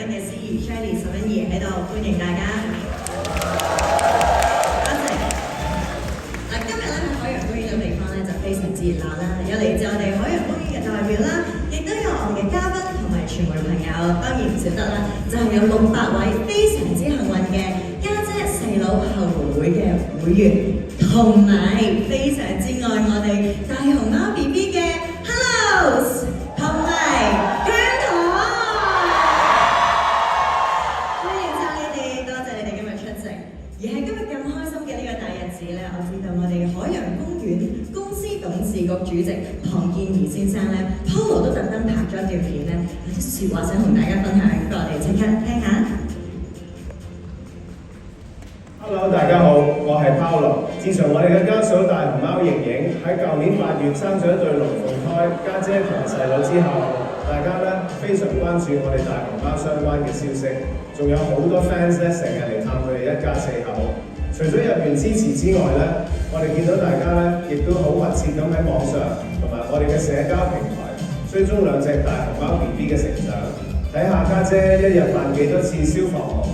嘅司儀 Shelly 十一兒喺度，歡迎大家。多謝。嗱，今日咧喺海洋公園嘅地方咧就非常之熱鬧啦，有嚟自我哋海洋公園嘅代表啦，亦都有我哋嘅嘉賓同埋傳媒朋友，當然唔少得啦，就係有600位非常之幸運嘅家姐細佬後援會嘅會員，同埋非常之愛我哋大熊貓 BB 嘅 Hellos 同埋姜糖，歡迎晒你哋，多謝你哋今日出席。而喺今日咁開心嘅呢個大日子咧，我知道我哋海洋公園公司董事局主席龐建儀先生咧 ，Polo 都特登拍咗一段片咧，有啲説話想同大家分享，不如我哋即刻聽下。Hello， 大家好，我係 Polo。自從我哋嘅家嫂大熊貓盈盈喺舊年8月生咗一對龍鳳胎，家姐同細佬之後，大家咧非常關注我哋大熊貓相關嘅消息，仲有好多 fans 咧成日嚟探佢哋一家4口。除咗入面支持之外咧，我哋見到大家咧亦都好密切咁喺網上同埋我哋嘅社交平台追蹤2隻大熊貓 BB 嘅成長，睇下家姐一日扮幾多次消防洪，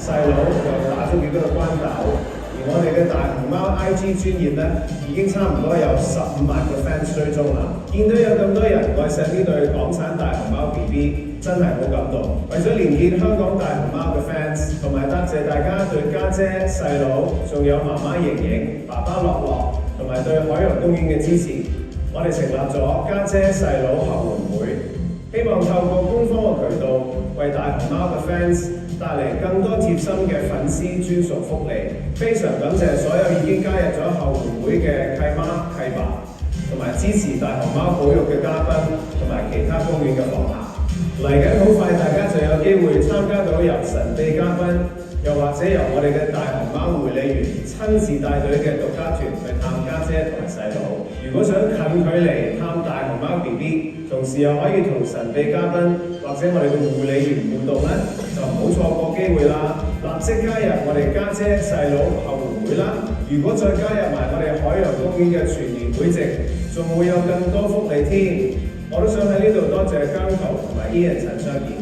細佬又打咗幾多個關鬥，而我哋嘅大熊貓 IG 專頁咧已經差唔多有15萬個 fans 追蹤啦。見到有咁多人愛錫呢對港產大熊貓 BB， 真係好感動。為咗連結香港大熊貓嘅 fans， 同埋多謝大家對家姐、細佬，仲有媽媽盈盈、爸爸樂樂，同埋對海洋公園嘅支持，我哋成立咗家姐細佬後援會，希望透過官方嘅渠道，為大熊貓嘅 fans 帶嚟更多貼心嘅粉絲專屬福利。非常感謝所有已經加入咗後援會嘅契媽契爸，同埋支持大熊貓保育嘅嘉賓同埋其他公園嘅訪客。嚟緊好快，大家就有機會參加到由神秘嘉賓，又或者由我哋嘅大熊貓護理員親自帶隊嘅獨家團去探家姐同埋細佬。如果想近距離探大熊貓 BB， 同時又可以同神秘嘉賓或者我哋嘅護理員互動咧，就唔好錯過機會啦！立即加入我哋家姐細佬後援會啦！如果再加入埋我哋海洋公園嘅全年會籍，仲會有更多福利添。我都想喺呢度多謝姜濤同埋 Ian 陳卓賢，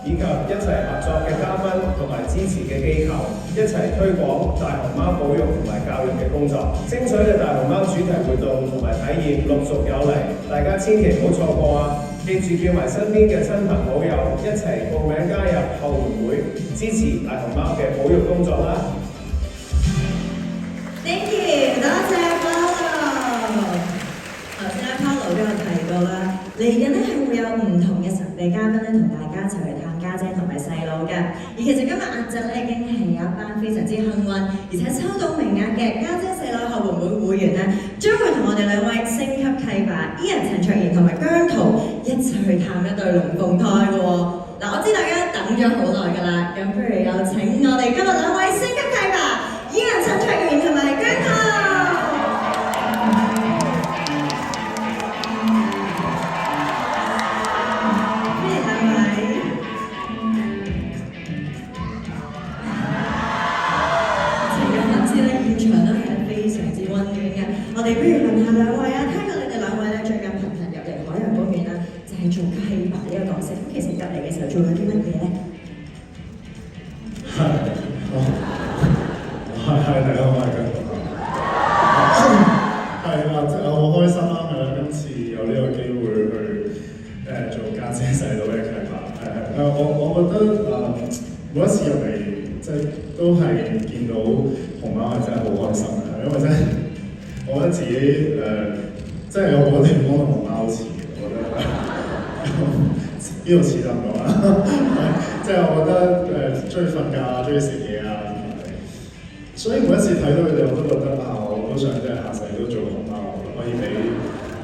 以及一齊合作嘅嘉賓同埋支持嘅機構，一齊推廣大熊貓保育同埋教育嘅工作。精彩嘅大熊貓主題活動同埋體驗陸續有嚟，大家千祈唔好錯過啊！記住叫埋身邊嘅親朋好友一齊報名加入後援會，支持大熊貓嘅保育工作啦！ Thank you， 多謝 Polo。頭先咧 Polo 都有提到啦，嚟緊咧係會有唔同嘅神秘嘉賓咧同大家一齊去探家姐同埋細佬嘅。而其實今日晏晝咧已經係有一班非常之幸運，而且抽到名額嘅家姐細佬後援會會員咧，將會同我哋2位星級契爸 Ian 陳卓賢同埋姜濤一齊去探一對龍鳳胎嘅喎。嗱，我知大家等咗好耐㗎啦，咁不如有請我哋今日2位星級契爸 Ian 陳卓賢同埋姜濤。我哋不如問下2位啊，聽過你哋2位咧最近頻頻入嚟海洋公園啦，就係做契爸呢個角色。咁其實入嚟嘅時候做咗啲乜嘢咧？係，大家好，我係姜濤。係啦，我好開心啦，係啦，今次有呢個機會去做家姐細佬嘅契爸。我覺得每一次入嚟即係都係見到熊貓係真係好開心嘅，因為真係。我覺得自己即係有好多地方同貓似，我覺得邊度似就唔講啦。即係我覺得中意瞓覺啊，中意食嘢啊，所以每一次睇到佢哋，我都覺得我都想即係下世都做熊貓，可以俾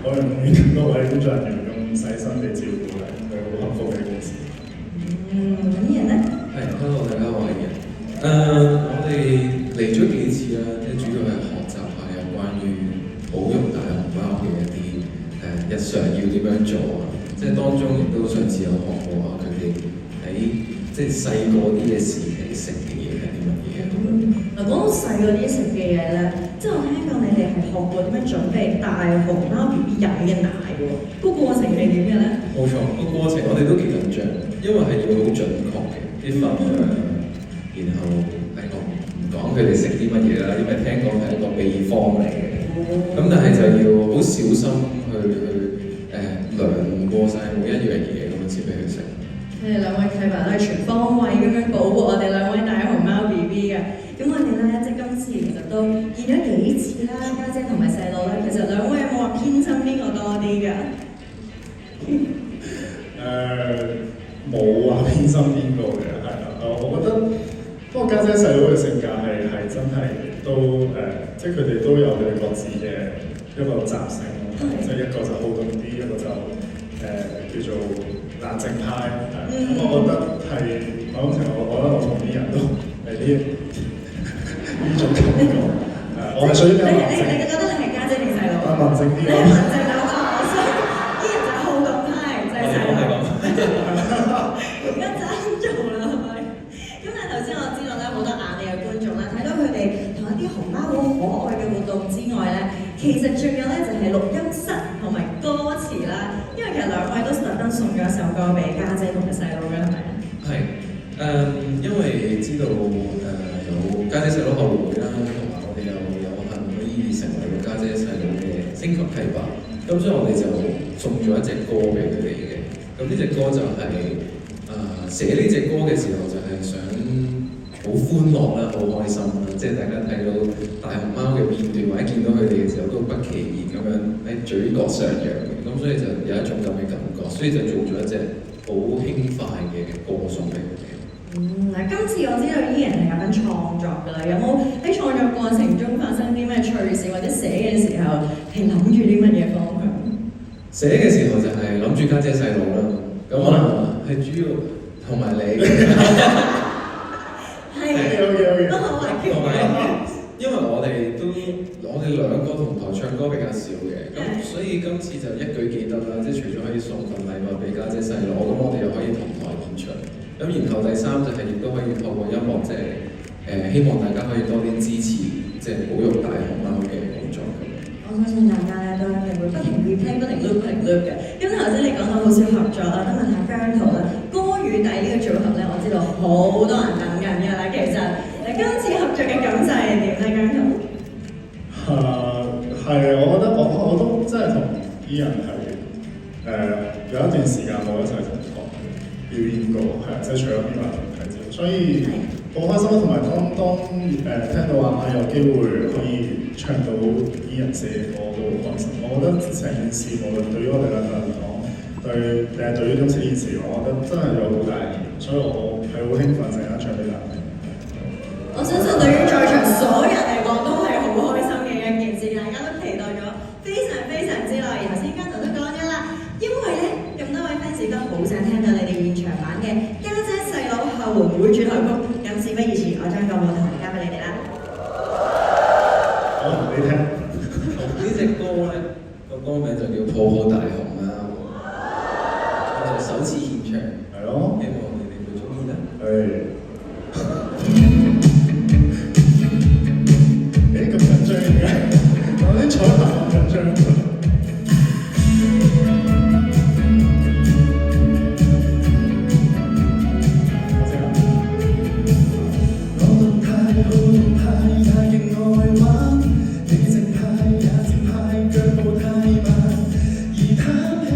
海洋公園咁多位工作人員咁細心地照顧嘅，係好幸福嘅一件事。咁啲人咧？係 ，hello 大家好，我係Ian。我哋嚟咗幾次啦，即係主要係學習下有關於保育大熊貓嘅一啲日常要點樣做啊，即係當中亦都上次有學過啊，佢哋喺即係細個啲嘅時期食嘅嘢係啲乜嘢咁樣。嗱，講到細個啲食嘅嘢咧，即係我聽講你哋係學過點樣準備大熊貓 BB 飲嘅奶喎，個過程係點嘅咧？冇錯，個過程我哋都幾緊張，因為係要好準確嘅。氛然後我唔講佢哋食啲乜嘢啦，因為聽講係一個秘方嚟嘅。咁但係就要好小心去量過晒每一樣嘢咁樣先俾佢食。你哋兩位契爸都係全方位咁樣保護我哋兩位大熊貓 BB 嘅。咁我哋咧即係今次其實都見咗幾次啦，家姐同埋細佬咧，其實兩位有冇話偏心邊個多啲㗎？冇話偏心邊個嘅，係啦。我覺得不過家姐細佬嘅性格係真係都即係佢哋都有佢哋各自嘅一個習性，即係一個就好動啲，一個就叫做冷靜派。咁我覺得係某程度，我覺得我同啲人都係呢種感覺。我係屬於比較文靜。你覺得你係家姐定細佬？文靜啲咯。文靜佬啊！我想依然就係好動派，就係細佬。而家爭做啦，係咪？咁但係頭先我知道咧，好多眼利嘅觀眾咧，睇到佢哋同一啲熊貓好可愛嘅活動之外咧，其實仲有咧就係錄音室同埋歌詞啦。因為其實兩位都特登送咗一首歌俾家姐同埋細佬嘅，係咪？係因為知道有家姐細佬學會啦，同埋我哋又有幸可以成為個家姐細佬嘅星級契爸，咁所以我哋就送咗一隻歌俾佢哋嘅。咁呢隻歌就係、寫呢隻歌嘅時候就係想好歡樂啦，好開心啦，即係大家睇到大熊貓嘅片段或者見到佢哋嘅時候都不其然咁樣喺嘴角上揚嘅，咁所以就有一種咁嘅感覺，所以就做咗一隻好輕快嘅歌送俾佢哋。嗱，今次我知道依然係有緊創作㗎啦，有冇喺創作過程中發生啲咩趣事，或者寫嘅時候係諗住啲乜嘢方向？寫嘅時候就係諗住家姐細佬啦，咁係主要同埋你，係都好懷舊。同埋因為我哋兩個同台唱歌比較少嘅，咁所以今次就一舉幾得啦，即係除咗可以送份禮物俾家姐細佬，咁我哋又可以同台演唱。咁然後第三就係亦都可以透過音樂，即係希望大家可以多啲支持，即係保育大熊貓嘅工作。我相信大家咧都一定會不停 replay、不停 loop 嘅。咁頭先你講到好少合作啦，都問下姜濤啦，歌與弟呢個組合咧，我知道好多人等緊㗎啦。其實你今次合作嘅感受係點咧，姜濤？係，我覺得我都真係同啲人係有一段時間冇一齊同台表演過，即係除咗邊個團體之外，所以好開心。同埋當聽到話有機會可以唱到啲人寫嘅歌，都好開心。我覺得成件事無論對於我哋兩個人講，對於今次呢件事，我覺得真係有好大意義，所以我係好興奮成日唱俾大家聽。我相信對於在場所有人嚟講都係好開心嘅一件事，大家都期待咗非常非常之耐。頭先姜濤都講咗啦，因為咧咁多位 fans 都好想聽到你哋現場版嘅家姐細佬後援會主題曲，咁事不宜遲，我將個舞台交俾你哋啦。好，你聽。呢隻歌咧個歌名就叫《抱抱大熊貓》啦，就首次獻唱，係咯，希望你哋會中意啦。係。咁緊張嘅，我啲彩排咁緊張。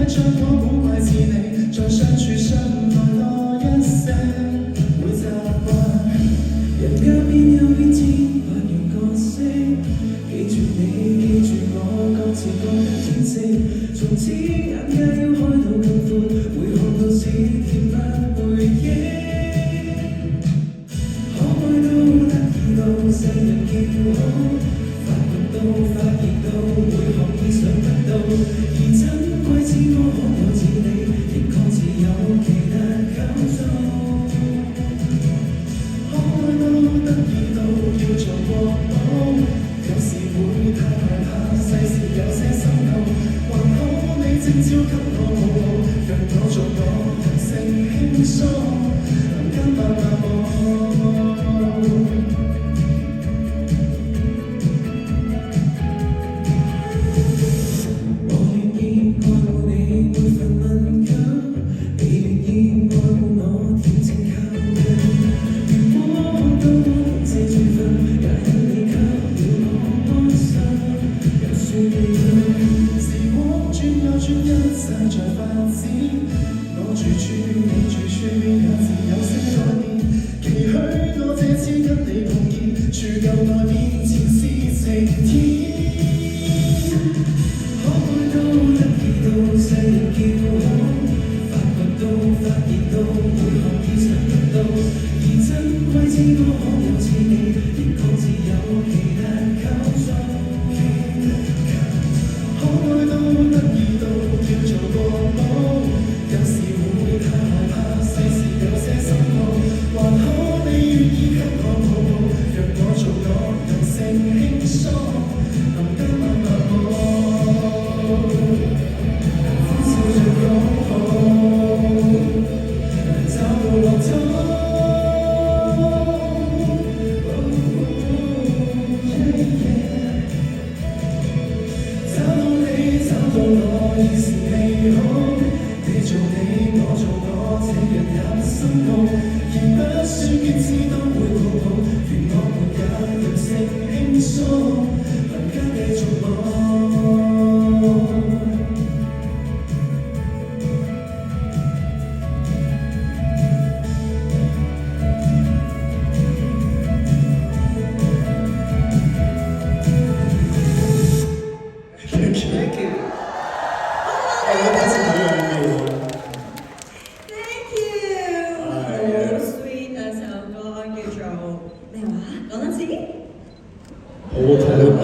將我古怪似你，在相處相愛多一些，會習 Thank you，好 sweet 啊！首歌叫做咩話？講多次。係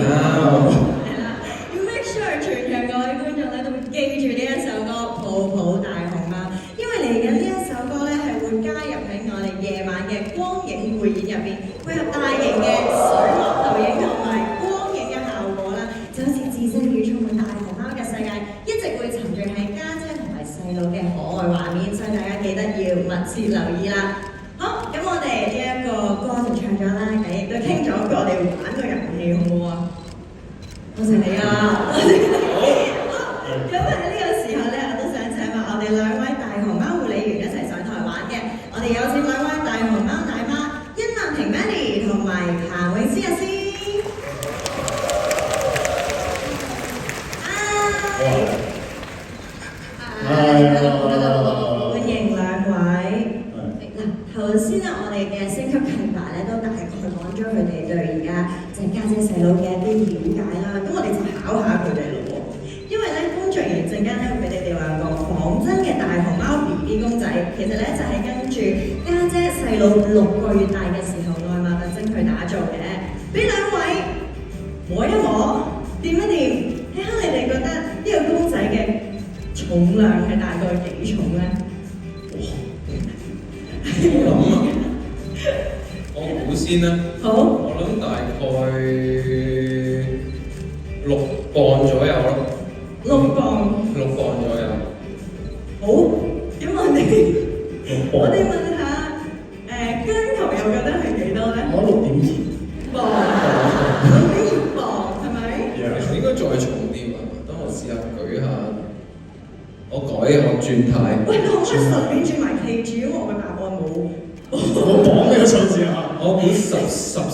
啦，要 make sure 全場各位觀眾咧都會記住呢一首歌《抱抱大熊貓》，因為嚟緊呢一首歌咧係會加入喺我哋夜晚嘅光影匯演入邊，配合大型嘅水幕投影同埋光影嘅效果啦，就好似置身於充滿大熊貓嘅世界，一直會沉醉喺家姐同埋細佬嘅可愛畫面，所以大家記得要密切留意啦。好，咁我哋呢一個歌就唱咗啦，咁亦都傾咗個我哋玩個遊戲，好唔好啊？多謝你啊！多謝你。好，咁喺呢個時候咧，我都想請埋我哋兩位大熊貓護理員一齊上台玩嘅。我哋有請兩位大熊貓奶媽殷曼婷 Mandy 同埋彭詠詩阿詩。歡迎兩位。嗱，頭先咧，我哋嘅星級契爸咧都大概講咗佢哋對而家即係家姐細佬嘅一啲了解啦。咁我哋就考下佢哋咯喎，因為咧工作人員陣間咧會俾你哋兩個仿真嘅大熊貓 BB 公仔，其實咧就係跟住家姐細佬6個月大嘅時候外貌特徵去打造嘅。俾兩位摸一摸，掂一掂，睇下你哋覺得呢個公仔嘅重量係大概幾重咧？我估先啦。好，我諗大概6磅左右咯。6磅。6磅左右。好，咁我哋問下姜頭又覺得係幾多咧？我6.2磅，6.2磅係咪？應該再重啲啊！等我試下舉下，我改我轉態。喂，你可唔可以順便轉埋 kg？因為我嘅答案冇。我講呢個數字啊！我估13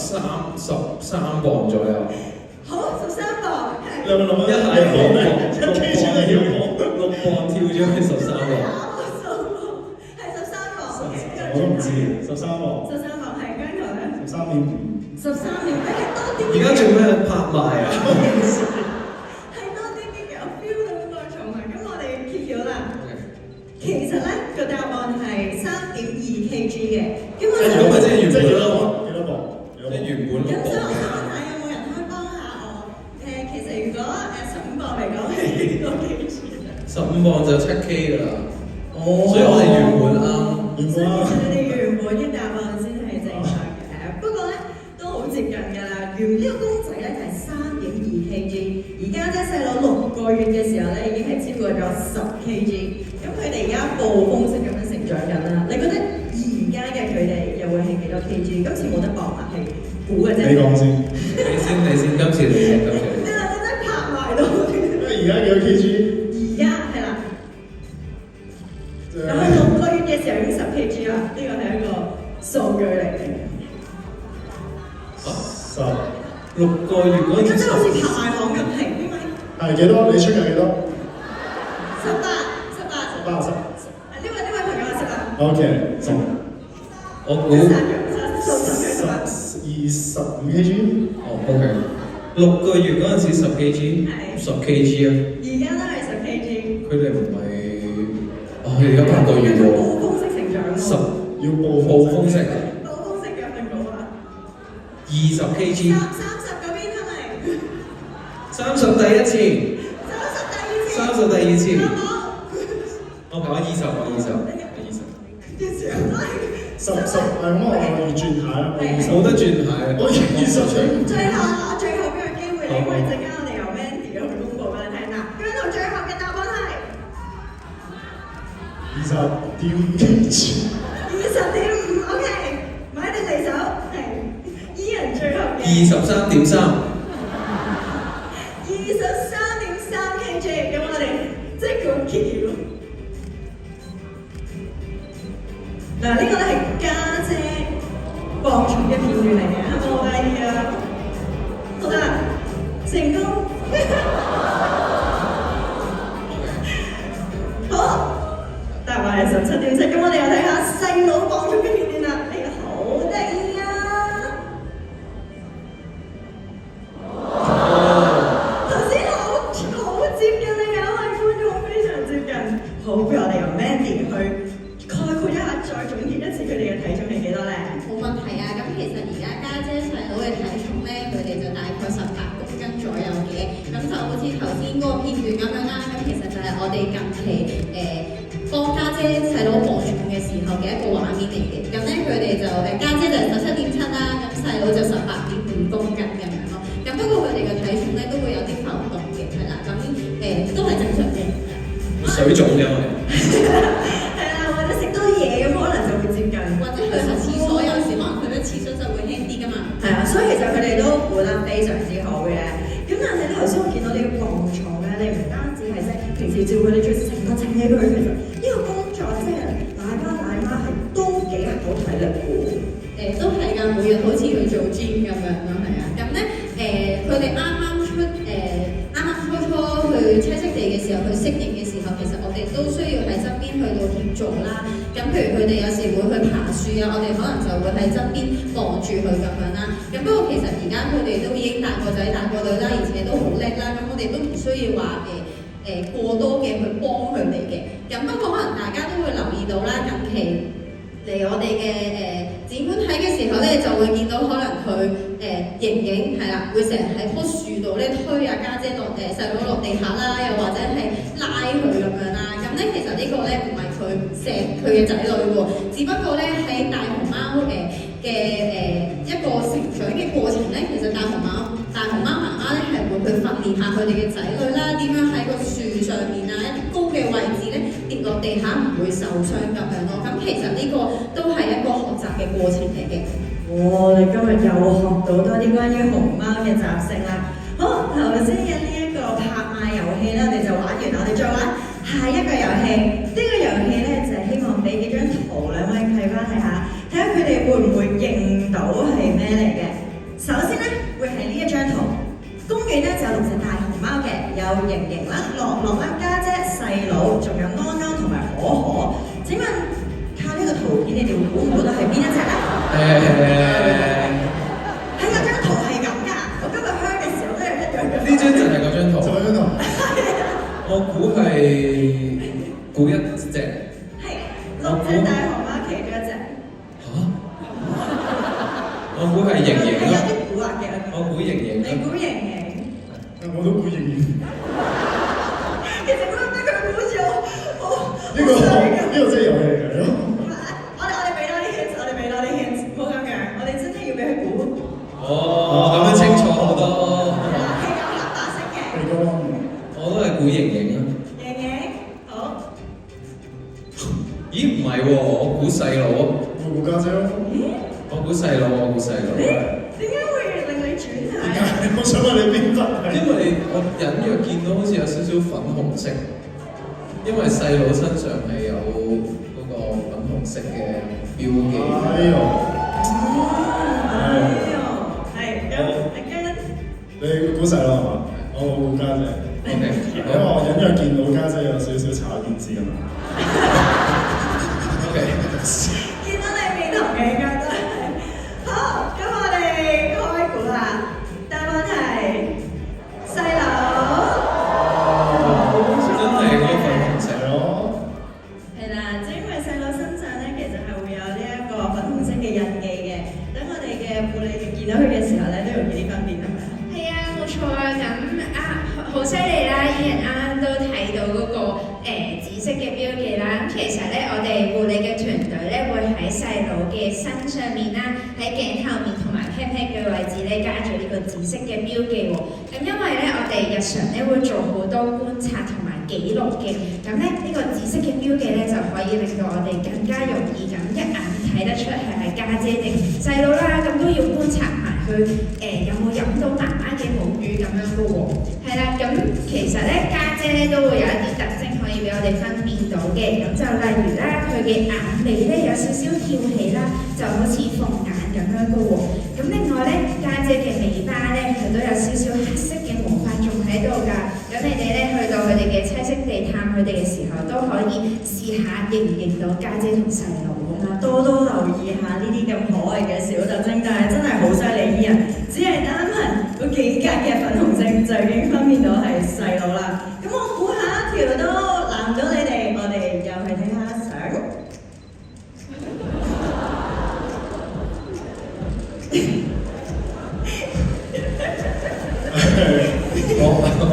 磅左右。好，13磅。你有冇諗一下講咩？1kg都要講6磅跳咗去13磅。係13磅。我都唔知13磅。13磅係姜頭咧13.5。13.5係多啲。而家做咩拍賣啊？係多啲嘅，我 feel 到個重量。咁我哋揭曉啦。其實咧個答案係3.2kg 嘅，咁我咁咪即係原本幾多咯？磅？即係原本6咁所以我磅。想問下有冇人可以幫下我？其實如果15磅嚟講係幾多 kg？ 15磅就7K 㗎啦。哦，所以我哋原本啱。所以其實你哋原本嘅答案先係正常嘅，不過咧都好接近㗎啦。原呢個公仔咧就係3.2kg，而家姐細佬6個月嘅時候咧已經係超過咗10kg。咁佢哋而家暴風式咁樣成長緊啦。你覺得而家嘅佢哋又會係幾多 kg？今次冇得搏啦，係估嘅啫。你講先。你先，今次你先。你兩個真係拍埋到。而家幾多 kg？而家係啦。但係6個月嘅時候已經10kg啦，呢個係一個數據嚟嘅。6個月嗰陣真係好似拍賣行咁平，因為係幾多？你出價幾多18。？80。呢位朋友係18。OK，我估25kg。OK。6個月嗰陣時10kg，係10kg啊！而家都係10kg。佢哋唔係，佢哋而家8個月喎。暴風式成長喎。要暴風式啊！暴風式嘅定暴風20 kg， 30嗰邊係咪30第一次， ？30第二次。 30第二次，有冇？我講20，我20。10咁我要轉下啦，冇得轉係，我20最後邊個機會你，因為陣間我哋由 Mandy 去公佈俾你聽啦。姜濤最後嘅答案係20.5 20.5 OK， 買定離手係 Ian 最後嘅23.3。 23.3 kg， 咁我哋即管揭曉。嗱，呢個咧係家姐磅重嘅片段嚟嘅，係咪好得意啊？好啦，成功。好，答案係17.7，咁我哋又睇下細佬磅重嘅片段啦，呢個好得意啊！頭先好接近啊，有位觀眾非常接近。好，不如我哋由 Mandy 去概括一下，再總結一次佢哋嘅體重係幾多咧？冇問題啊！咁其實而家家姐細佬嘅體重咧，佢哋就大概18公斤左右嘅。咁就好似頭先嗰個片段咁樣啦。咁其實就係我哋近期幫家姐細佬磅重嘅時候嘅一個畫面嚟嘅。咁咧佢哋就家姐就17.7啦，咁細佬就18.5公斤咁樣咯。咁不過佢哋嘅體重咧都會有啲浮動嘅，係啦。咁都係正常嘅。水腫因為。係啦，或者食多啲嘢咁，可能就會接近。或者去下廁所，有時可能去咗廁所就會輕啲㗎嘛。係啊，所以其實佢哋都估得非常之好嘅。咁但係咧，頭先我見到你嘅磅重咧，你唔單止係即係平時照顧，你仲要成個整起佢。其實呢個工作即係奶媽係都幾好體力嘅喎。都係㗎，每日好似去做 gym 咁樣咯，係啊。咁咧佢哋啱啱初去棲息地嘅時候，去適應嘅時候，其實我哋都需要喺側邊去到協助啦。咁譬如佢哋有時會去爬樹啊，我哋可能就會喺側邊傍住佢咁樣啦。咁不過其實而家佢哋都已經大個仔大個女啦，而且都好叻啦。咁我哋都唔需要話過多嘅去幫佢哋嘅。咁不過可能大家都會留意到啦，近期嚟我哋嘅展館睇嘅時候咧，就會見到可能佢盈盈係啦，會成日喺棵樹度咧推啊家姐落細佬落地下啦，又或者係拉佢咁樣啦。咁咧其實呢個咧唔係佢錫佢嘅仔女喎，只不過咧喺大熊貓嘅一個成長嘅過程咧，其實大熊貓媽媽咧係會去訓練下佢哋嘅仔女啦，點樣喺個樹上面啊一啲高嘅位置咧跌落地下唔會受傷咁樣咯。咁其實呢個都係一個學習嘅過程嚟嘅。我哋今日又學到多啲關於熊貓嘅習性啦。好，頭先嘅呢一個拍賣遊戲咧，我哋就玩完啦，我哋再玩下一個遊戲。呢個遊戲咧就係希望俾幾張圖兩位睇翻睇下，睇下佢哋會唔會認到係咩嚟嘅。首先咧會係呢一張圖，公園咧就有6隻大熊貓嘅，有盈盈啦、樂樂啦、家姐、細佬，仲有安安同埋可可。請問靠呢個圖片，你哋估唔估到係邊一隻咧？喺嗰張圖係咁㗎，我今日香嘅時候都係一樣嘅。呢張就係嗰張圖。就係嗰度。我估係估一隻。係6隻大熊貓其中一隻。嚇？我估係盈盈有咯。啲蠱惑嘅。我估盈盈。你估盈盈？我都估盈盈。其實佢俾佢估住我，呢個真係遊戲嚟嘅。我哋俾多啲 hint， 我哋俾多啲 hint， 唔好咁樣，我哋真係要俾佢估。哦，咁樣清楚好多。係啦，係有黑白色嘅。你講我都係估盈盈啊。盈盈，好。咦，唔係喎，我估細佬。我估家姐咯。我估細佬，我估細佬。點解會令你轉態？我想問你邊忽？因為我隱約見到好似有少少粉紅色，因為細佬身上係有嗰個粉紅色嘅標記。係咁，你估細佬係嘛？我估家姐。OK，因為我隱約見到家姐有少少炒辮子㗎嘛。OK。見到你面紅嘅應該都係。好，咁我哋開估啦。答案係細佬。真係嗰個粉紅色咯。係啦，即係因為細佬身上咧，其實係會有呢一個粉紅色嘅印犀利啦！依人啱啱都睇到嗰個紫色嘅標記啦。咁其實咧，我哋護理嘅團隊咧會喺細佬嘅身上面啦，喺頸後面同埋 pat pat 嘅位置咧加咗呢個紫色嘅標記喎。咁因為咧，我哋日常咧會做好多觀察同埋記錄嘅。咁咧呢個紫色嘅標記咧就可以令到我哋更加容易咁一眼睇得出係家姐定細佬啦。咁都要觀察埋佢有冇飲到媽媽嘅母乳咁樣嘅喎。係啦，咁其實咧家姐咧都會有一啲特徵可以俾我哋分辨到嘅。咁就例如啦，佢嘅眼尾咧有少少翹起啦，就好似鳳眼咁樣嘅喎。咁另外咧，家姐嘅尾巴咧，佢都有少少黑色嘅毛髮仲喺度㗎。咁你哋咧去到佢哋嘅棲息地探佢哋嘅時候，都可以試下認唔認到家姐同細佬啦。多多留意下呢啲咁可愛嘅小特徵，但係真係好犀利，依人只係單憑嗰幾格嘅粉紅色就已經分辨到係細佬啦。咁我估下一條都難唔到你哋，我哋又去睇下相。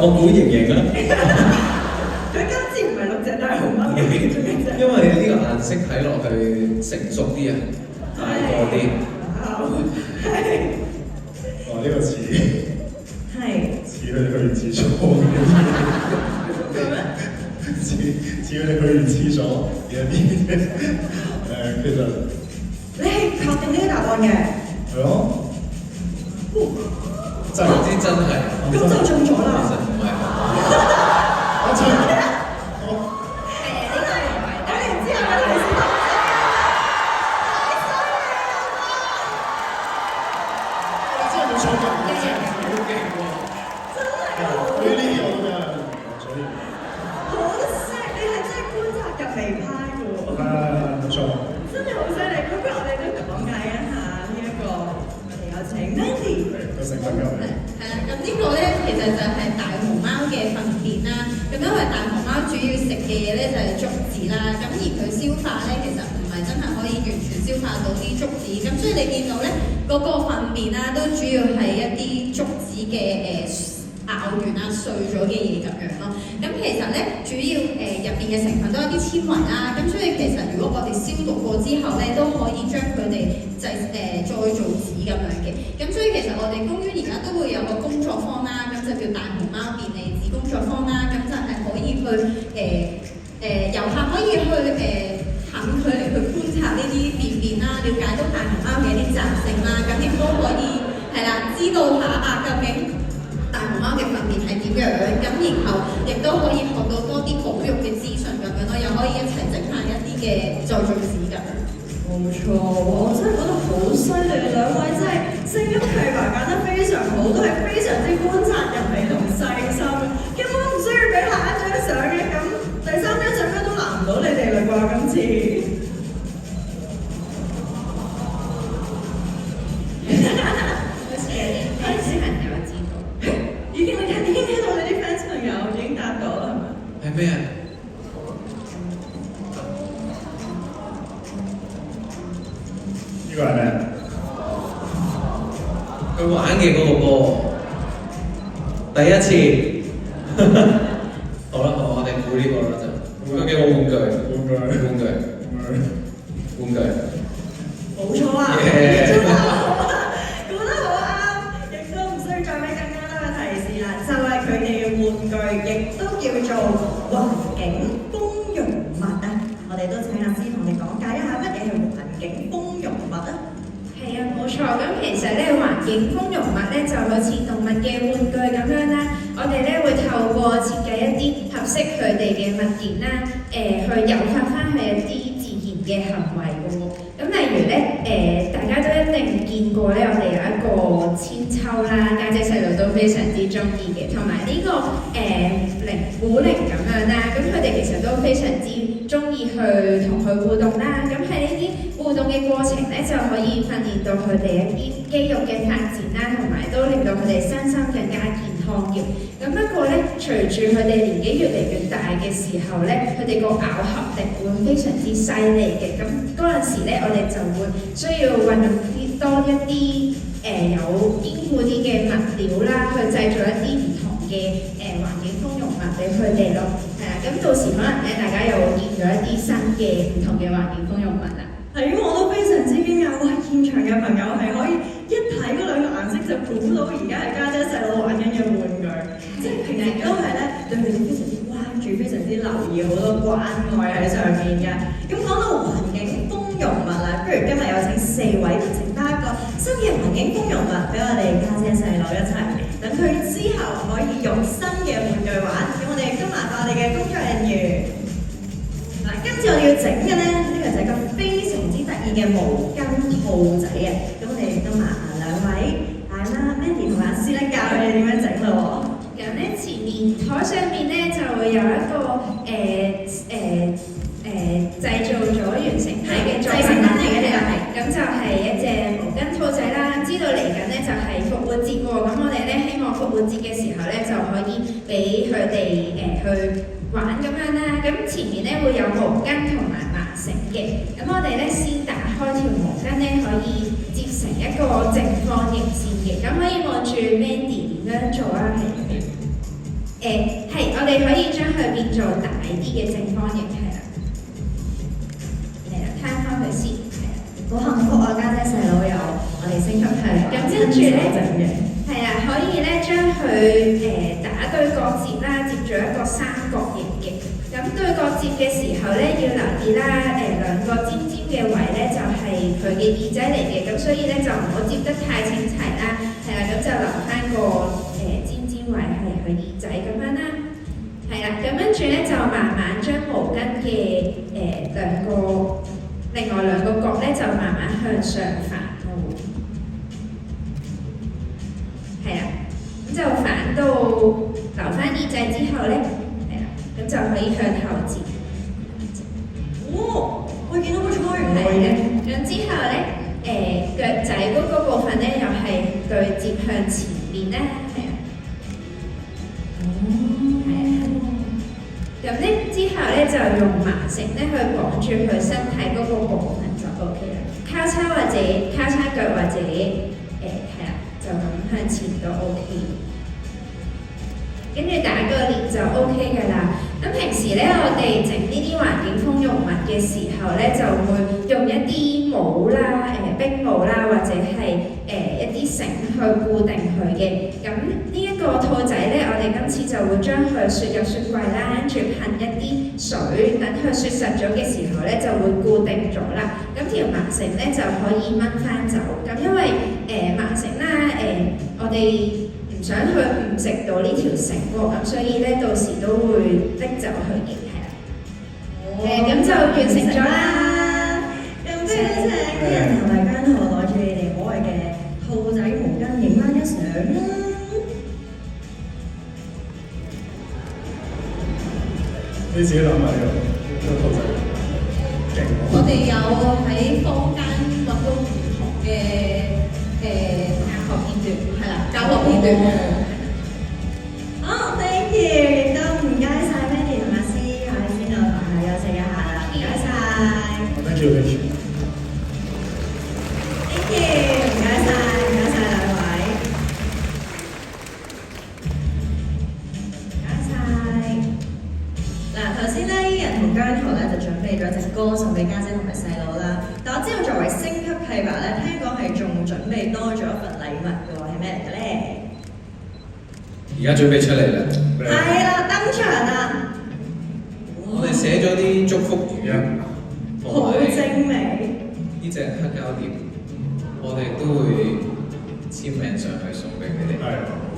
我估盈盈啊，佢今次唔係六隻大熊貓，因為呢個顏色睇落去成熟啲啊，大個啲。哦，呢個似佢哋去完廁所，似佢哋去完廁所有啲其實你係確定呢個答案嘅？係咯，真係唔知真係，咁就中咗啦。其實唔係。我真係。嗰個糞便啦，都主要係一啲竹子嘅咬完啊碎咗嘅嘢咁樣咯。咁其實咧，主要入邊嘅成分都係一啲纖維啦。咁所以其實如果我哋消毒過之後咧，都可以將佢哋再做紙咁樣嘅。咁所以其實我哋公園而家都會有個工作坊啦，咁就叫大熊貓便利紙工作坊啦。咁就係可以去遊客可以去近距離去觀察呢啲便便啦，了解到大熊貓嘅一啲習性啦，咁亦都可以係啦，知道下究竟大熊貓嘅糞便係點樣，咁然後亦都可以學到多啲保育嘅資訊咁樣咯，又可以一齊整下一啲嘅再造紙咁樣。冇錯，我真係覺得好犀利，兩位真係聲音契埋揀得非常好，都係非常之觀察入微同細心，根本唔需要俾下一張相嘅。咁第三張相都難唔到你哋啦啩，今次。係咩啊？呢個係咩？佢玩嘅嗰個波，第一次。好啦，我哋估呢個啦就，佢嘅玩具。冇錯啊！真係估得好啱，亦都唔需要再俾更加多嘅提示啦。就係佢哋嘅玩具，亦都叫做環境豐容物啊！我哋都請阿師同我哋講解一下乜嘢係環境豐容物啊？係啊，冇錯。咁其實咧，環境豐容物咧就好似動物嘅玩具咁樣啦。我哋咧會透過設計一啲合適佢哋嘅物件啦，去誘發翻佢一啲自然嘅行為嘅喎。咁例如咧，大家都一定見過咧，我哋有一個千秋啦，家姐細路都非常之中意嘅，同埋呢個古靈咁樣啦，咁佢哋其實都非常之中意去同佢互動啦。咁喺呢啲互動嘅過程咧，就可以訓練到佢哋一啲肌肉嘅發展啦，同埋都令到佢哋身心更加健康嘅。咁不過咧，隨住佢哋年紀越嚟越大嘅時候咧，佢哋個咬合力會非常之犀利嘅。咁嗰陣時咧，我哋就會需要運用多一啲有堅固啲嘅物料啦，去製造一啲唔同嘅環境豐容物俾佢哋咯。係啦，咁到時可能咧，大家又會見到一啲新嘅唔同嘅環境豐容物啦。係，我都非常之驚訝，哇！現場嘅朋友係可以一睇嗰兩個顏色就估到而家係家姐細佬玩緊嘅玩具，即係平時都係咧對佢哋非常之關注、非常之留意，好多關愛喺上面嘅。咁講到環境豐容物啦，不如今日有請4位承擔一個新嘅環境豐容物俾我哋家姐細佬一齊，等佢之後可以用新嘅玩具玩。咁我哋今日我哋嘅工作人員。今次我哋要整嘅咧，呢個就係個非常之得意嘅毛巾兔仔啊！咁我哋都麻煩兩位大媽 Mandy 同阿師咧教佢哋點樣整咯咁咧前面台上面咧就會有一個製造咗完成體嘅作品嚟嘅咧，咁就係一隻毛巾兔仔啦。知道嚟緊咧就係復活節喎，咁我哋咧希望復活節嘅時候咧就可以俾佢哋去玩咁樣啦。咁前面咧會有毛巾同埋麻繩嘅，咁我哋咧先打開條毛巾咧可以接成一個正方形線嘅，咁可以望住 Mandy 點樣做啊？係我哋可以將佢變做大啲嘅正方形，係啦，攤開佢先，係啦，好幸福啊！家姐細佬有我哋升級係，咁跟住咧整嘅。係啦，可以咧將佢打對角接啦，接咗一個三角形嘅。咁對角接嘅時候咧，要留意啦，兩個尖尖嘅位咧就係佢嘅耳仔嚟嘅，咁所以咧就唔好接得太整齊啦。係啦，咁就留翻個尖尖位係佢耳仔咁樣啦。係啦，咁跟住咧就慢慢將毛巾嘅另外兩個角咧就慢慢向上反。係啦，咁就反到留翻耳仔之後咧，係啦，咁就可以向後接。哇！我見到個菜園係嘅，咁之後咧，腳仔嗰個部分咧又係對接向前面咧，係啊。係啊。咁咧之後咧就用麻繩咧去綁住佢身體嗰個部分就 OK 啦。交叉或者交叉腳或者係啦。就咁向前都 OK， 跟住打個結就 OK 㗎啦。咁平時咧，我哋整呢啲環境豐容物嘅時候咧，就會用一啲帽啦、冰帽啦，或者係一啲繩去固定佢嘅。咁呢一個兔仔咧，我哋今次就會將佢雪入雪櫃啦，跟住噴一啲水，等佢雪實咗嘅時候咧，就會固定咗啦。咁條麻繩咧就可以掹翻走。咁因為麻繩啦，我哋唔想佢唔食到呢條繩喎，咁所以咧到時都會拎走佢嘅，係啦。咁就完成咗啦。咁不如請啲人同埋間學攞住你哋可愛嘅兔仔毛巾影翻一相啦。你自己諗下呢個兔仔勁喎。我哋有喺坊間揾到唔同嘅教學片段，係啦，教學片段。好 ，thank you， 亦都唔該晒 Mandy 同阿師，我哋先到台下休息一下啦，唔該晒。Thank you， thank you。Thank you， 唔該晒兩位。唔該晒。嗱，頭先咧，伊人同姜濤咧就準備咗隻歌送俾家姐同埋細佬啦。但我知道作為升級契爸咧，聽講係仲準備多咗一份禮物嘅喎，係咩嚟嘅咧？而家準備出嚟啦，係啦，登場啦！我哋寫咗啲祝福語啊，好精美。呢隻黑膠碟，我哋都會簽名上去送俾佢哋。係。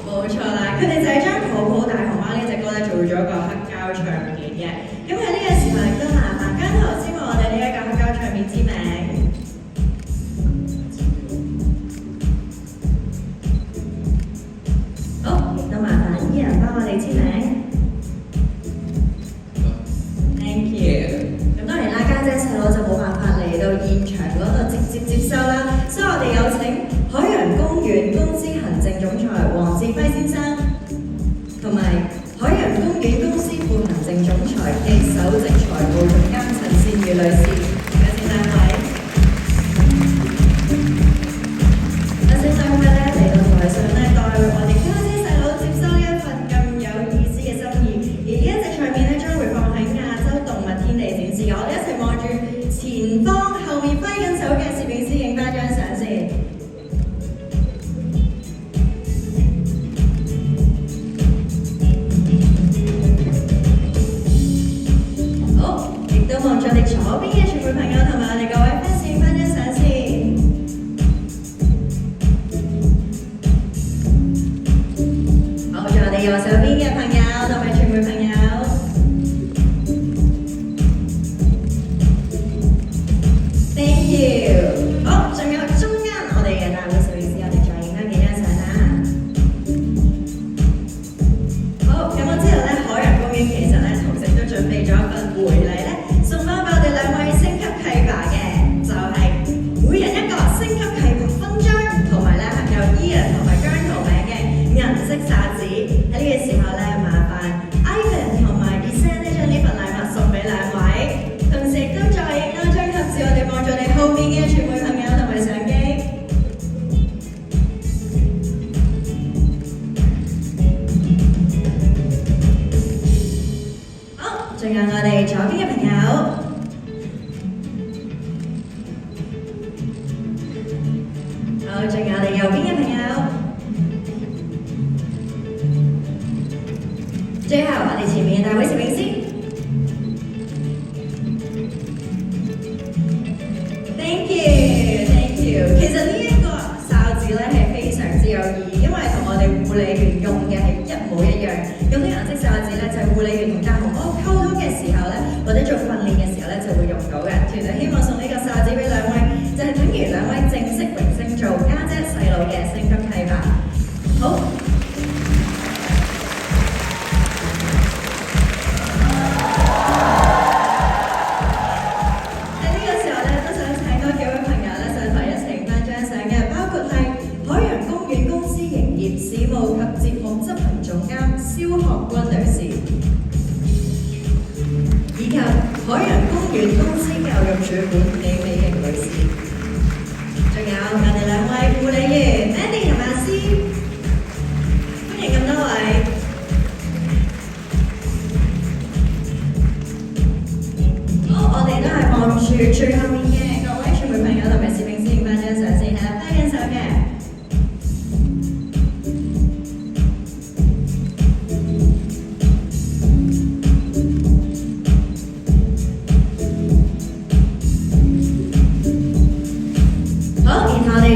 冇錯啦，佢哋就係將《抱抱大熊貓》呢隻歌咧做咗個黑膠唱片嘅。咁喺呢個時候亦都麻煩姜濤簽我哋呢一個黑膠唱片簽名。好，亦都麻煩伊人幫我哋簽名。Thank you。咁當然啦，家姐細佬就冇辦法嚟到現場嗰度直接接收啦，所以我哋有請海洋公園公司行政總裁黃志輝先生，同埋海洋公園公司副行政總裁暨首席財務總監陳善如女士，有請兩位。有請兩位咧嚟到台上咧，代我哋家姐細佬接收呢一份咁升級契約勳章，同埋咧含有 Ian 同埋姜濤名嘅銀色哨子。喺呢個時候咧，麻煩 Ivan 同埋 Eason 咧將呢份禮物送俾兩位，同時亦都再影多張合照，我哋望住你後面嘅傳媒朋友同埋相機。好，仲有我哋左邊嘅朋友。好，仲有我哋右邊嘅朋友。最後，我哋前面嘅大會攝影師。Thank you, thank you。其實呢一個哨子咧係非常之有意義，因為同我哋護理員用嘅係一模一樣。咁呢個顏色哨子咧就係護理員同大熊貓溝通嘅時候咧，或者做訓練嘅時候咧就會用到嘅。團隊希望送呢個哨子俾兩位，就係等於兩位正式榮升做家姐細佬嘅升級契爸。好。海洋公園公司教育主管李美瑩女士，仲有我哋兩位護理員 Andy 同阿詩，歡迎咁多位。好，我哋都係望住最後面嘅各位傳媒朋友同埋攝影師影翻張相先，係啦，拍緊相嘅。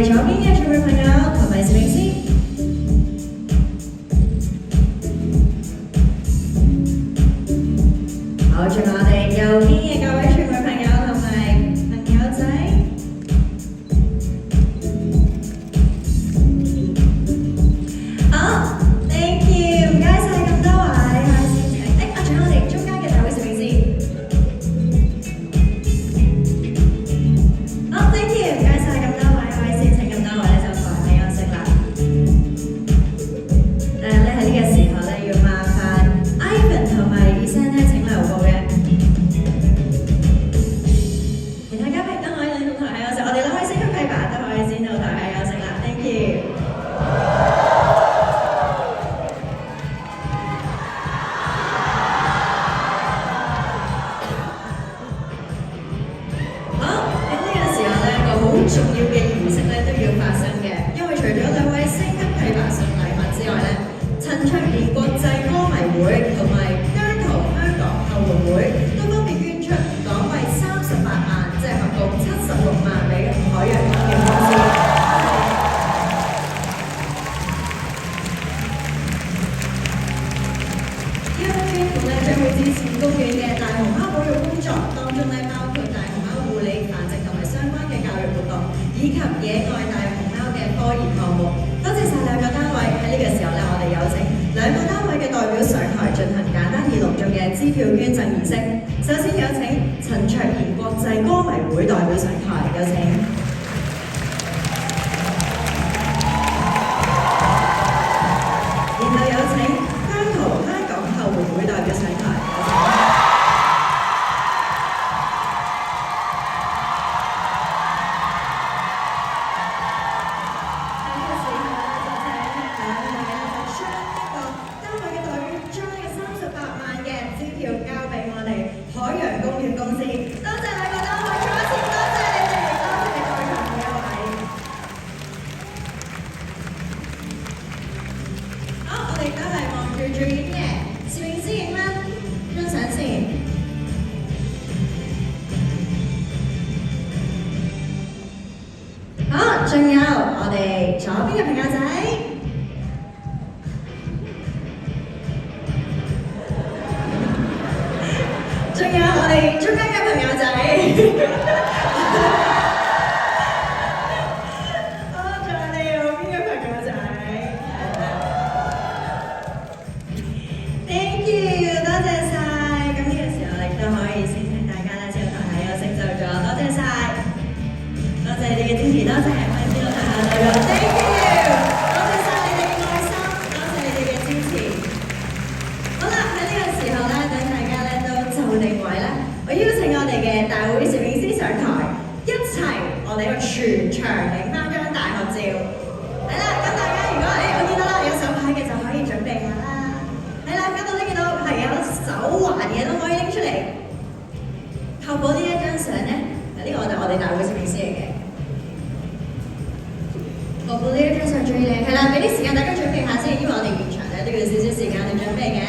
左邊嘅傳媒朋友同埋攝影師，好，仲有我哋右邊嘅各位傳媒朋友同埋朋友仔，好 ，thank you， 唔該晒咁多位，下先請，仲有我哋中間嘅大會攝影師，好 ，thank you， 唔該晒咁多位。重要嘅儀式咧都要發生嘅，因為除咗兩位升級契爸送禮物之外咧，陳卓賢國際歌迷會同埋姜濤香港後援會都分別捐出港幣38萬，即係合共76萬俾海洋公園公司。呢一筆捐款咧將會支持公園嘅大熊貓保育工作，當中咧包括大熊貓護理、繁殖同埋相關嘅教育活動，以及野外大熊貓嘅科研項目。多謝晒兩個單位，喺呢個時候咧，我哋有請兩個單位嘅代表上台進行簡單而隆重嘅支票捐贈儀式。首先有請陳卓賢國際歌迷會代表上台，有請。然後有請姜濤香港後援會代表上台，有請。海洋公園公司，多謝兩個單位，再一次多謝你哋，多謝在場每一位。好，我哋都係望住最遠嘅攝影師影返張相先。好，仲有我哋左邊嘅朋友仔。仲有我哋中間嘅朋友仔，好，仲有你右邊嘅朋友仔 ，Thank you， 多謝晒。咁呢個時候亦都可以先請大家咧，朝頭喺有成就咗，多謝晒，多謝你嘅支持，多謝。我估呢一張相最靚，係啦，俾啲時間大家準備下先，因為我哋現場咧都要少少時間去準備嘅。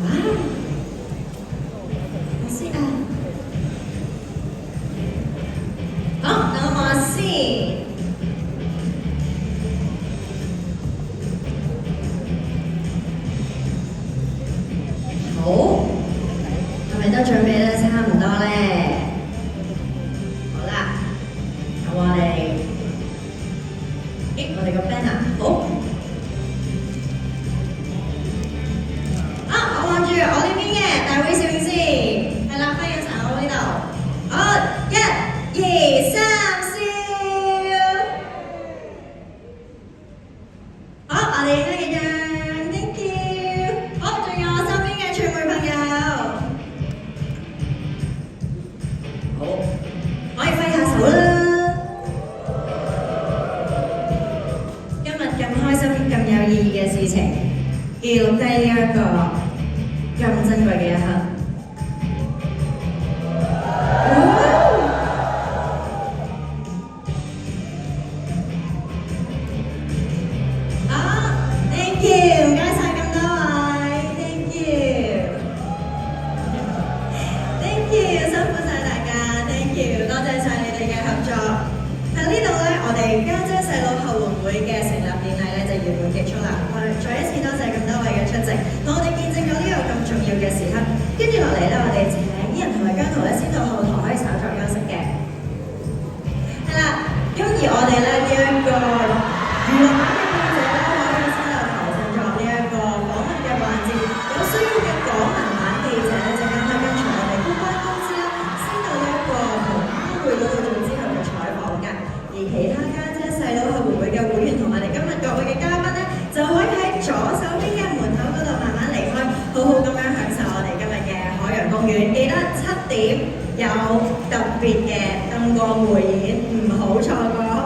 哇！我先啊，好，等我望下先。好，係咪都準備得差唔多咧？好啦，咁我哋。我哋個 banner 好，我望住我呢邊嘅大會攝影師，係啦，歡迎晒我呢度，好，1、2、3，笑，好，我哋影咗幾張 ，thank you，好，仲有我身邊嘅傳媒朋友，好，可以揮下手啦。咁有意義嘅事情，記錄低呢一個咁珍貴嘅一刻。Thank you， 唔該晒咁多位 ，Thank you，Thank you， 辛苦晒大家 ，Thank you， 多謝晒你哋嘅合作。喺呢度咧，我哋家姐細佬後援會嘅成立典禮咧就要會結束啦。再一次多謝咁多位嘅出席，同我哋見證咗呢個咁重要嘅時刻。跟住落嚟咧，我哋請伊人同埋姜濤咧先到後台可以稍作休息嘅。係啦，咁而我哋咧呢一個娛樂版嘅記者咧，可以先到投上咗呢一個訪問嘅環節。有需要嘅港聞版記者咧，陣間可以跟隨我哋公關公司啦，先到呢一個同安會嗰度做之後嘅採訪㗎。而其他家姐細佬後援會嘅會員同埋我哋今日各位嘅嘉賓咧，就可以喺左手邊嘅門口嗰度慢慢離開，好好咁樣享受我哋今日嘅海洋公園。記得7點有特別嘅燈光匯演，唔好錯過。